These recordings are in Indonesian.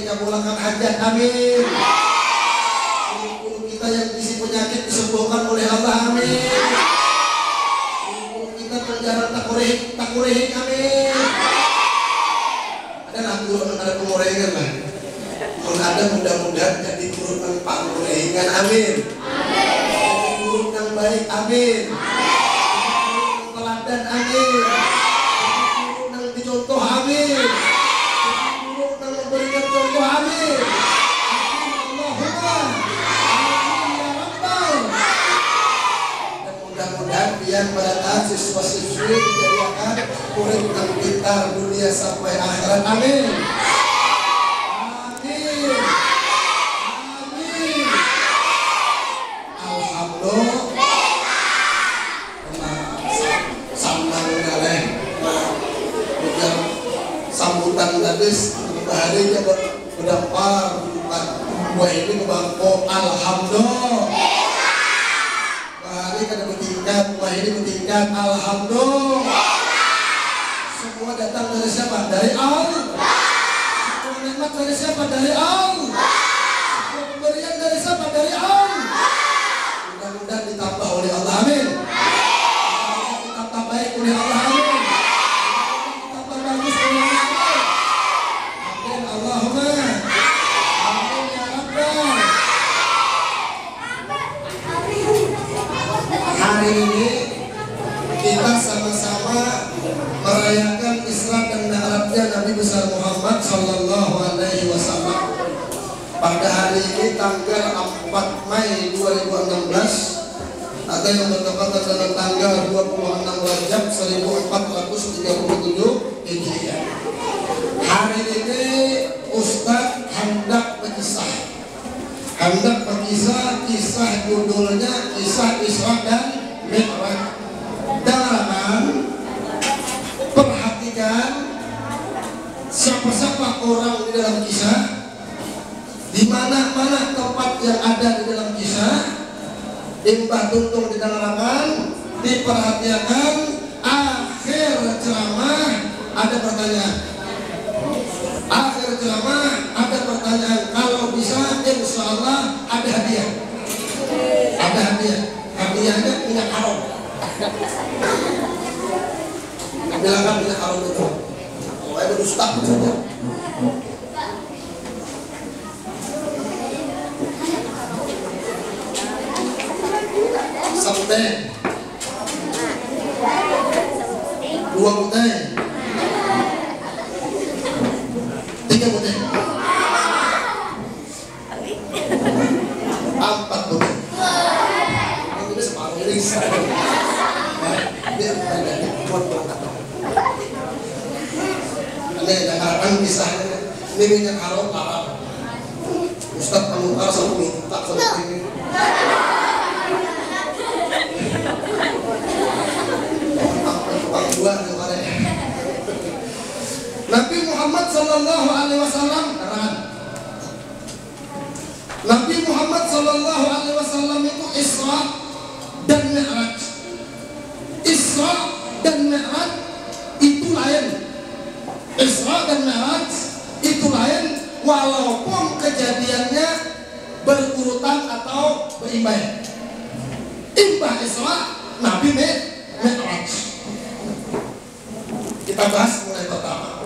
dikabulkan hajat, amin. Guru kita yang isi penyakit disembuhkan oleh Allah, amin. Guru kita penjara tak kurehik, amin. Ada guru ada pengorengan lah. Kalau ada mudah-mudahan jadi guru yang pak kurehingan, amin. Jadi guru yang baik, amin. Guru teladan, amin. Guru yang dicontoh, amin. Guru yang memberikan contoh, amin. Allahumma amin ya rabbal. Dan mudah-mudahan biar pada tahap siswa-siswi dijadikan murid yang pintar dunia sampai akhirat, amin. Sambutan gadis baharinya berdampar bukan buah ini kebangko alhamdulillah bahari kada bertingkat buah ini bertingkat alhamdulillah. Semua datang dari siapa? Dari Allah. Semua nikmat dari siapa? Dari Allah. Semua pemberian dari siapa? Dari Allah. Mudah-mudahan ditambah oleh Allah, amin. Ditambah baik oleh Allah, amin. Hari ini kita sama-sama merayakan Isra dan Mi'rajnya Nabi besar Muhammad Sallallahu Alaihi Wasallam. Pada hari ini tanggal 4 Mei 2016, ada yang bertepatan dengan tanggal 26 Rajab 1437 Hijriah. Hari ini Ustadz hendak berkisah kisah judulnya kisah Isra dan Mi'raj. Dan perhatikan siapa-siapa orang di dalam kisah, di mana-mana tempat yang ada di dalam kisah, imbah tuntung di dalaman, diperhatikan akhir ceramah ada pertanyaan. Akhir ceramah ada pertanyaan. Kalau bisa insya Allah ada hadiah. Ada hadiah. Hadiahnya minyak haram. Bilangkan minyak haram itu. Saya berustah saja. Sampai 2 butai. 3 butai. 4 butai. Ini separuh ini. Biar ada buat berangkat. Ini dengarkan kisahnya. Ini minyak haram Arab. Ustaz Pamungkas sama minta seperti ini. Nabi Muhammad Sallallahu Alaihi Wasallam, Nabi Muhammad Sallallahu Alaihi Wasallam itu Isra dan Mi'raj. Isra dan Mi'raj itu lain. Isra dan Mi'raj itu lain, walaupun kejadiannya berurutan atau berimbang. Imbah Isra, Nabi Mi'raj. Kita bahas mulai pertama.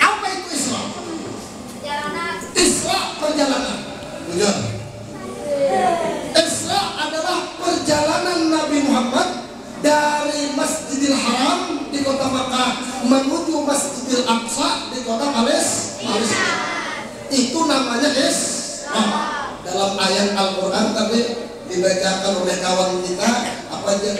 Apa itu Isra? Isra perjalanan. Benar. Isra adalah perjalanan Nabi Muhammad dari Masjidil Haram di kota Makkah menuju Masjidil Aqsa di kota Palestina. Itu namanya Isra. Dalam ayat Al-Quran tadi dibacakan oleh kawan kita apa aja?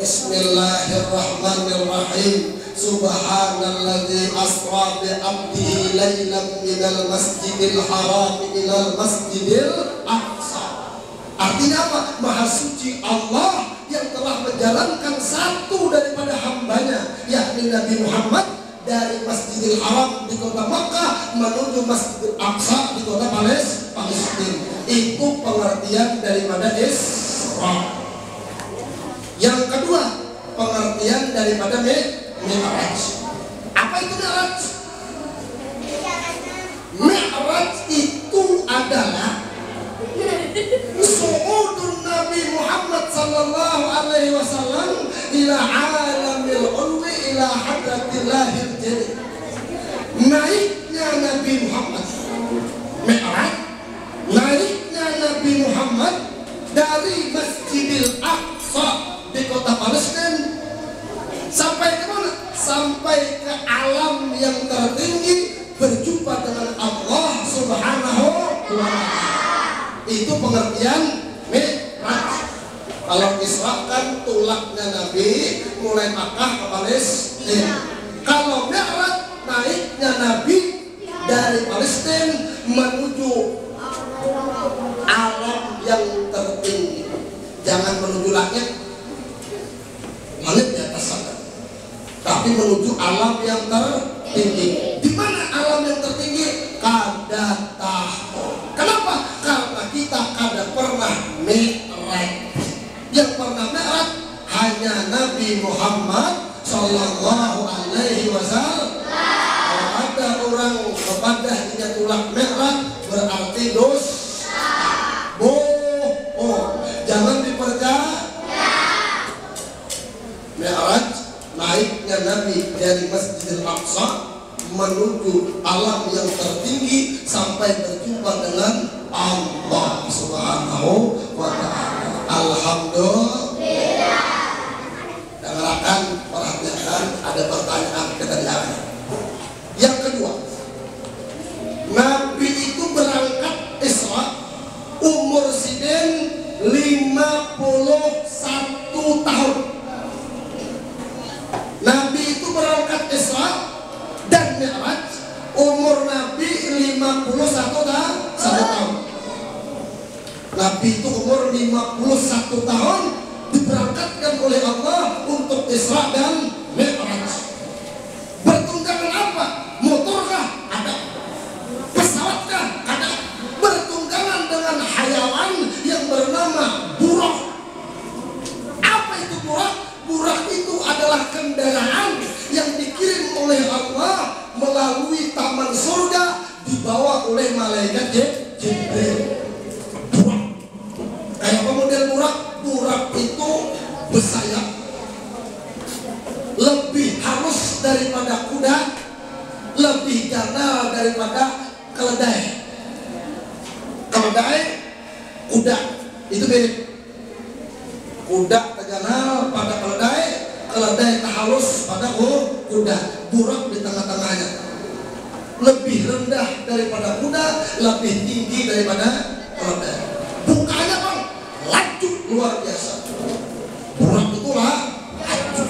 Bismillahirrahmanirrahim. Subhanalladzi asra bi 'abdihi lailan minal masjidil haram ilal masjidil aqsa. Artinya apa? Maha suci Allah yang telah menjalankan satu daripada hambanya, yakni Nabi Muhammad, dari Masjidil Haram di kota Makkah menuju Masjidil Aqsa di kota Palestina. Itu pengertian daripada Isra. Yang kedua, pengertian daripada Mi'raj. Apa itu Mi'raj? Mi'raj wasallam ila alamil ulwi ila hadratillahil jalil. Naiknya Nabi Muhammad Mi'raj, naiknya Nabi Muhammad dari Masjidil Aqsa di kota Palestina sampai ke mana? Sampai ke alam yang tertinggi, berjumpa dengan Allah Subhanahu wa Ta'ala. Itu pengertian Mi'raj. Kalau Isra kan tulaknya Nabi mulai Makkah ke Palestina. Kalau Mi'raj naiknya Nabi dari Palestina menuju alam yang tertinggi. Jangan menuju langit di atas sana, tapi menuju alam yang tertinggi. Di mana alam yang tertinggi? Kada tahu. Kenapa? Karena kita kada pernah Mi'raj. Yang pernah Mi'raj hanya Nabi Muhammad Sallallahu Alaihi Wasallam. Kalau ada orang kepada dia tulak Mi'raj berarti dosa. Bohong. Jangan dipercaya. Mi'raj naiknya Nabi dari Masjidil Aqsa menuju alam yang tertinggi sampai berjumpa dengan Allah Subhanahu wa Ta'ala. Alhamdulillah. Dengarkan, perhatikan, ada pertanyaan kita jawab. Yang kedua, Nabi itu berangkat Isra umur siden 51 tahun. Nabi itu berangkat Isra dan Mi'raj umur Nabi 51 tahun. Nabi itu umur 51 tahun diberangkatkan oleh Allah untuk Isra dan Mi'raj. Bertunggangan apa? Motorkah? Ada. Pesawat ada. Bertunggangan dengan hayawan yang bernama burak. Apa itu burak? Burak itu adalah kendaraan yang dikirim oleh Allah melalui taman surga, dibawa oleh malaikat Jibril. Burak. Kayak apa model burak? Burak itu bersayap, lebih halus daripada kuda, lebih gagah daripada keledai. Keledai, kuda itu mirip. Kuda terganal pada keledai, keledai terhalus pada kuda. Burak di tengah-tengahnya, lebih rendah daripada kuda, lebih tinggi daripada keledai. Bukanya bang, laju luar biasa. Burak itulah laju.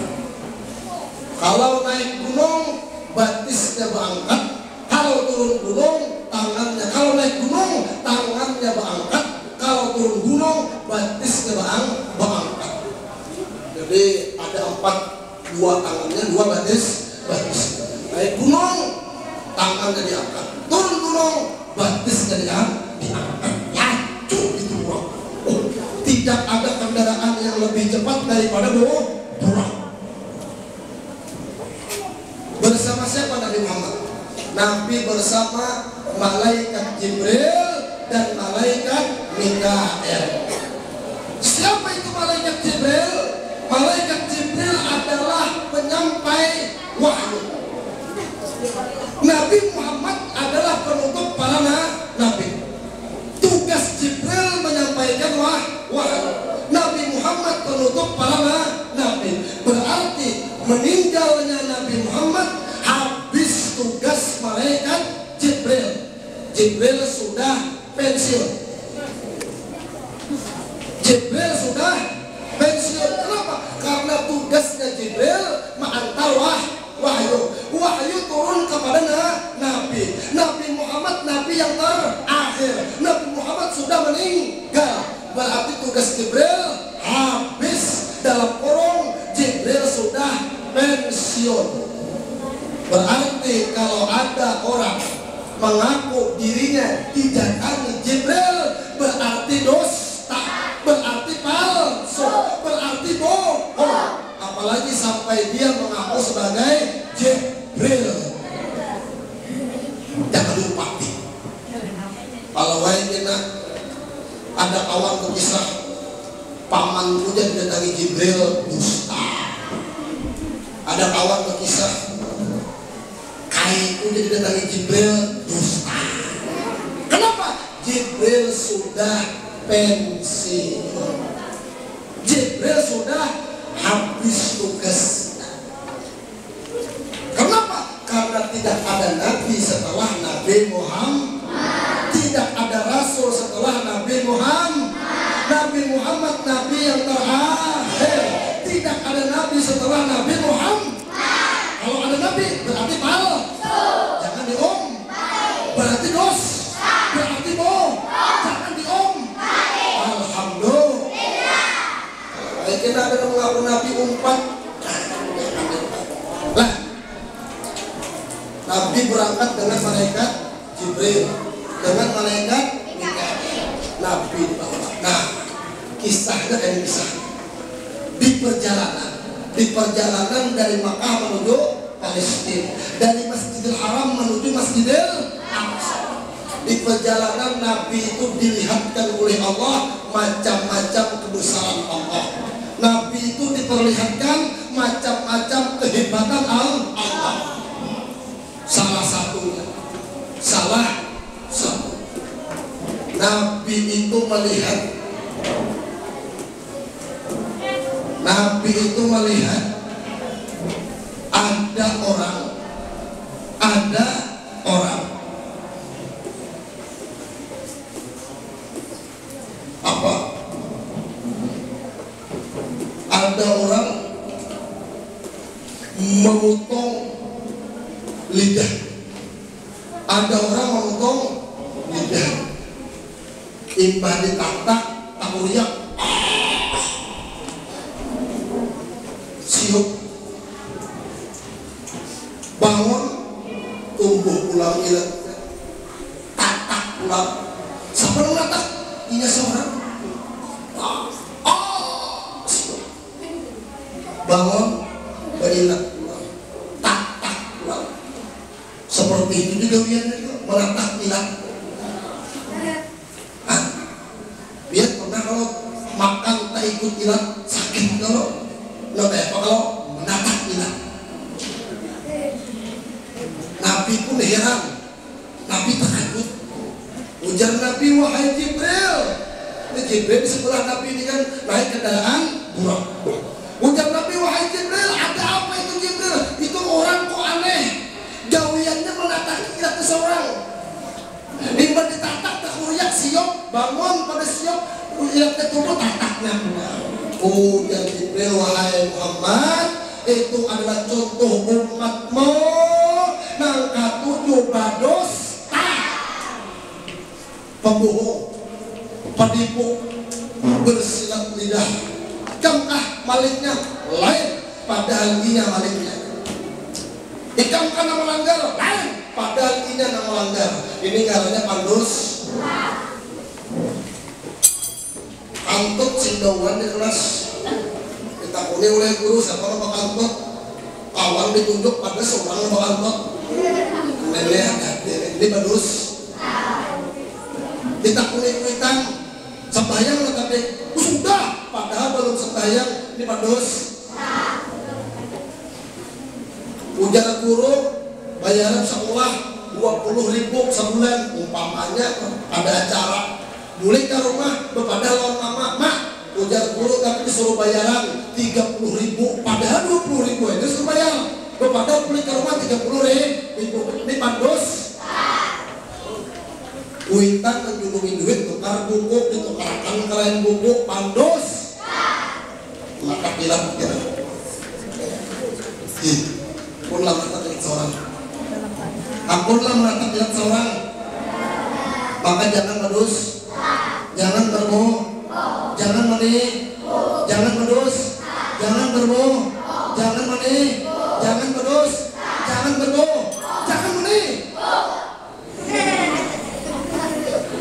Kalau naik gunung, batisnya berangkat. Kalau turun gunung, tangannya. Kalau naik gunung, tangannya berangkat. Kalau turun gunung, batisnya berangkat. Jadi ada 2 tangannya, 2 batis. Naik gunung, tangannya diangkat. Turun gunung, batisnya diangkat. Laju itu burak. Tidak ada kendaraan yang lebih cepat daripada burak. Bersama siapa Nabi Muhammad? Nabi bersama malaikat Jibril dan malaikat Mikael. Siapa itu malaikat Jibril? Malaikat Jibril adalah penyampai wahyu. Nabi Muhammad adalah penutup para nabi. Tugas Jibril menyampaikan wahyu. Nabi Muhammad penutup para nabi. Berarti meninggalnya Nabi Muhammad habis tugas malaikat Jibril. Jibril sudah pensiun. Jibril sudah pensiun. Kenapa? Karena tugasnya Jibril mengantar wahyu. Wahyu turun kepada Nabi. Nabi Muhammad Nabi yang terakhir. Nabi Muhammad sudah meninggal. Berarti tugas Jibril habis. Dalam kurung Jibril sudah pensiun. Berarti kalau ada orang mengaku dirinya didatangi Jibril, berarti dosa, berarti palsu, berarti bohong. Apalagi sampai dia mengaku sebagai Jibril. Jangan lupa. Kalau kita ada kawan berkisah pamanku jadi datangi Jibril dusta. Ada kawan berkisah kaiku jadi datangi Jibril dusta. Kenapa? Jibril sudah pensiun. Jibril sudah habis tugas. Kenapa? Karena tidak ada nabi setelah Nabi Muhammad. Tidak ada rasul setelah Nabi Muhammad. Nabi Muhammad nabi yang terakhir. Tidak ada nabi setelah Nabi Muhammad. Kalau ada nabi berarti palsu. Jangan diom. Berarti dos. Berarti bohong. Jangan diom. Alhamdulillah. Kita ada mengaku nabi umpat. Lah, Nabi berangkat dengan malaikat Jibril, dengan malaikat Mikail. Nabi dibawa. Nah, kisahnya ini kisah di perjalanan dari Makkah menuju Palestina, dari Masjidil Haram menuju Masjidil Aqsa. Di perjalanan Nabi itu dilihatkan oleh Allah macam-macam kebesaran Allah. Nabi itu diperlihatkan macam-macam kehebatan Allah. Salah satu Nabi itu melihat ada orang apa? Ada orang memotong lidah. Ada orang memotong lidah. Imbah ditatak, tak uriak. Siup. Bangun, tumbuh pulang ilat. Tatak pulang. Siapa yang tatak? Iya seorang. Bangun, berilat pulang. Tatak pulang. Seperti itu juga menatap ilat. Biar pernah kalau makan tak ikut ilat sakit kalau menatap ilat. Nabi pun heran, Nabi takut. Ujar Nabi, wahai Jibril. Jibril di sebelah Nabi ini kan naik kendaraan burak. Ujar Nabi, wahai Jibril, ada apa itu Jibril? Itu orang kok aneh. Gawiannya menatap ilat seseorang. Nimba ditatak tak uriak siok, bangun pada siok, ilat ketubuh tataknya. Ujar Jibril, wahai Muhammad, itu adalah contoh umatmu. Nangka 7 bados pembohong, penipu, bersilat lidah. Kamkah maliknya lain, padahal dia maliknya. Ikamkah nama melanggar lain, padahal dia nama melanggar. Ini karena pandus. Antut sindauan di kelas. Ditakuni oleh guru siapa nama kantut. Kawan ditunjuk pada seorang nama kantut. Ini pandus. Ditakuni kuitan sembahyang tetapi sudah padahal belum sembahyang. Ini pandus. Ujar guru bayaran sekolah 20.000 sebulan, umpamanya ada acara boleh ke rumah bepada lawan mama, mak ujar guru tapi disuruh bayaran 30.000 padahal 20.000 itu disuruh bayar bepada boleh ke rumah 30.000. Ini pandus. Kuitan menjulungi duit tukar buku, ditukarkan ke lain buku, pandus. Maka bilang kira pun lah menatap lihat seorang. Ampun lah menatap lihat seorang. Maka jangan medus, jangan berbohong, jangan menih, jangan medus, jangan berbohong, jangan menih, jangan medus, jangan berbohong, jangan menih.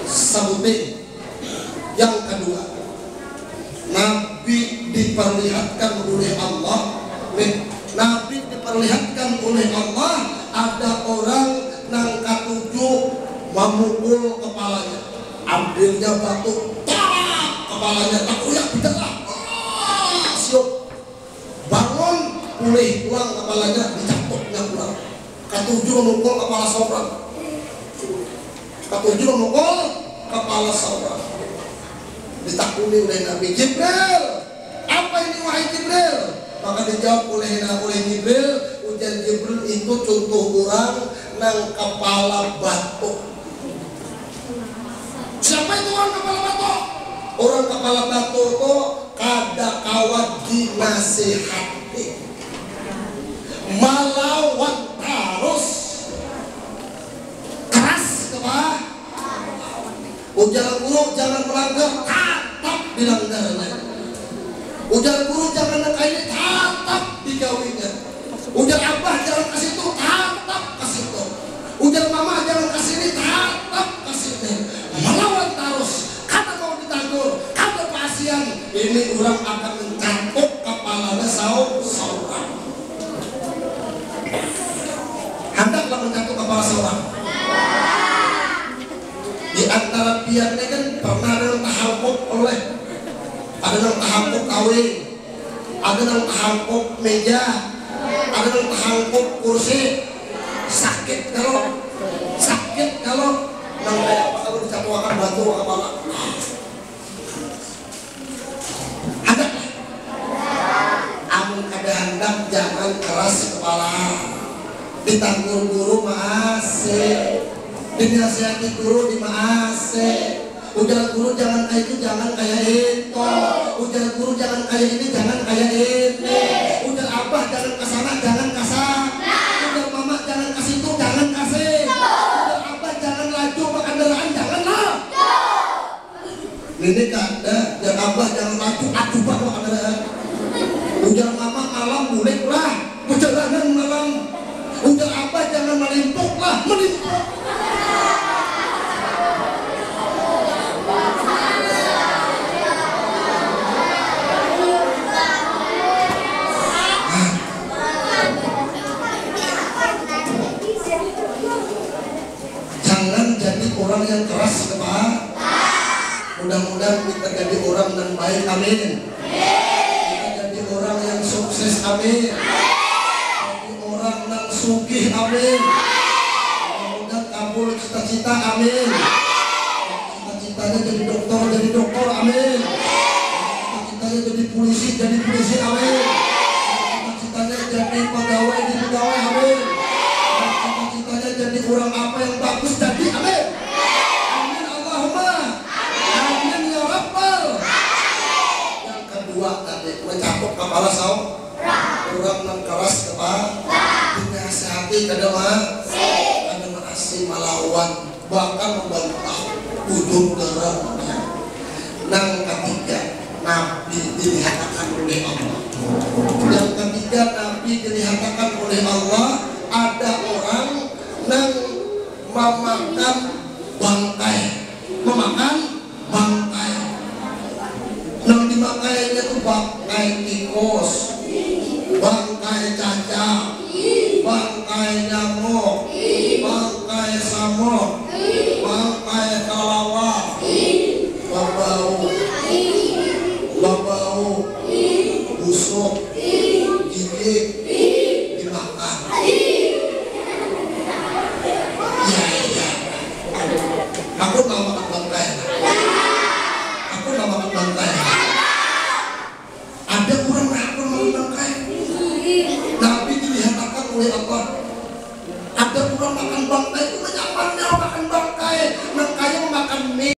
Sabutin. Yang kedua, Nabi diperlihatkan oleh Allah. Nabi diperlihatkan oleh Allah ada orang nangka 7 memukul kepalanya, ambilnya batu, kepalanya tak uyak bidalah. pulih ulang kepalanya, dicapoknya ulang. Ketujuh memukul kepala seorang. Ketujuh memukul kepala seorang. Ditakuni oleh Nabi Jibril. Apa ini wahai Jibril? Maka dijawab oleh Jibril. Ujar Jibril itu contoh orang nang kepala batuk. Siapa itu orang kepala batuk? Orang kepala batuk itu kada kawat dinasihati, malawan harus keras kepala. Ujar guru jangan melanggar, tetap dilanggarnya. Ujar guru jangan nekaini, tetap digawinya. Ujar abah jangan kasih itu, tetap kasih itu. Ujar mama jangan kasih ini, tetap kasih ini. Melawan terus, karena mau ditagur, karena pasien ini orang akan mencangkuk kepalanya seorang. Hendaklah mencangkuk kepala seorang. Di antara pihaknya kan pernah ada yang tahampuk oleh, ada yang tahampuk kawin, ada yang tahampuk meja, ada yang tahampuk kursi. Sakit kalau nang kayak apa kalau dicatuakan batu kepala. Ada amun kada hendak jangan keras kepala. Ditanggur guru maase, dinasihati guru di maase. Ujar guru jangan kayak itu, jangan kayak itu. Ujar guru jangan kayak ini, jangan kayak ini. Ujar abah jangan kesana, jangan kasar. Ujar mama jangan kasih itu, jangan kasih. Ujar abah jangan laju ke kendaraan, janganlah. Ini kada, ujar abah jangan laju, aduh pak ke kendaraan. Ujar mama malam boleh lah, perjalanan malam. Ujar abah jangan melimpuk lah, melimpuk. Orang yang keras kepala. Mudah-mudahan kita jadi orang yang baik, amin. Kita jadi orang yang sukses, amin. Jadi orang yang sugih, amin. Mudah-mudahan kabul cita-cita, amin. Cita-citanya jadi dokter, amin. Cita-citanya jadi polisi, amin. Cita-citanya jadi pegawai, amin. Cita-citanya jadi orang apa yang bagus, jadi amin. Yang kedua tadi mencapuk kepala orang yang keras kepala, dinasihati kada masih melawan, bahkan membantah ujung derangnya. Yang ketiga Nabi dilihatkan oleh Allah. Yang ketiga Nabi dilihatkan oleh Allah, ada orang yang memakan bangkai. Yang dimakainya itu bangkai tikus, bangkai cacing, bangkai nyamuk, bangkai samuk, bangkai kelawar, babau, busuk, gigit, dimakan. Iya. Aku mau makan bangkai.